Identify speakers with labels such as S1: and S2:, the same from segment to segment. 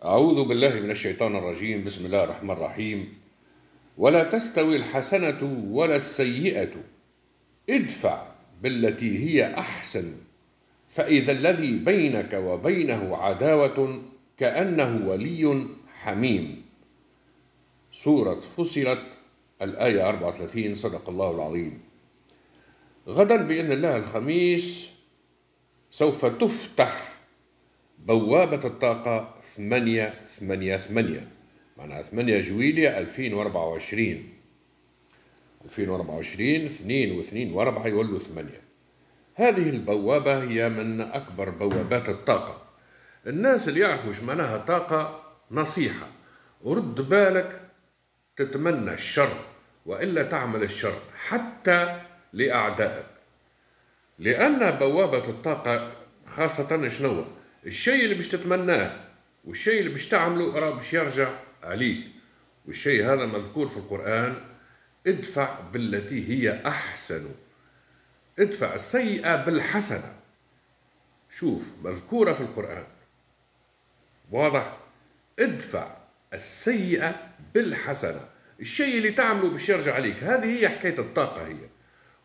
S1: أعوذ بالله من الشيطان الرجيم. بسم الله الرحمن الرحيم. ولا تستوي الحسنة ولا السيئة، ادفع بالتي هي أحسن، فإذا الذي بينك وبينه عداوة كأنه ولي حميم. سورة فصلت، الآية 34. صدق الله العظيم. غدا بإذن الله الخميس سوف تفتح بوابة الطاقة 888، معناها 8 جويلية 2024. 2 و2 و4 يولوا 8. هذه البوابة هي من أكبر بوابات الطاقة. الناس اللي يعرفوا ايش معناها طاقة، نصيحة: ورد بالك تتمنى الشر وإلا تعمل الشر حتى لأعدائك، لأن بوابة الطاقة خاصة شنو الشيء اللي باش تتمناه والشيء اللي باش تعمله راه باش يرجع عليك. والشيء هذا مذكور في القرآن: ادفع بالتي هي أحسن، ادفع السيئة بالحسنة. شوف، مذكورة في القرآن، واضح؟ ادفع السيئة بالحسنة، الشيء اللي تعمله باش يرجع عليك. هذه هي حكاية الطاقة هي.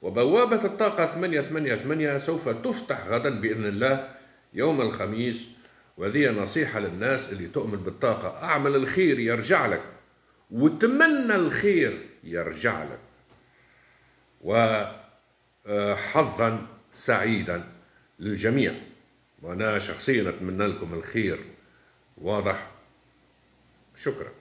S1: وبوابة الطاقة 888 سوف تفتح غدا بإذن الله يوم الخميس. وهذه نصيحة للناس اللي تؤمن بالطاقة: أعمل الخير يرجع لك، وتمنى الخير يرجع لك. وحظا سعيدا للجميع. وأنا شخصيا أتمنى لكم الخير. واضح؟ شكرا.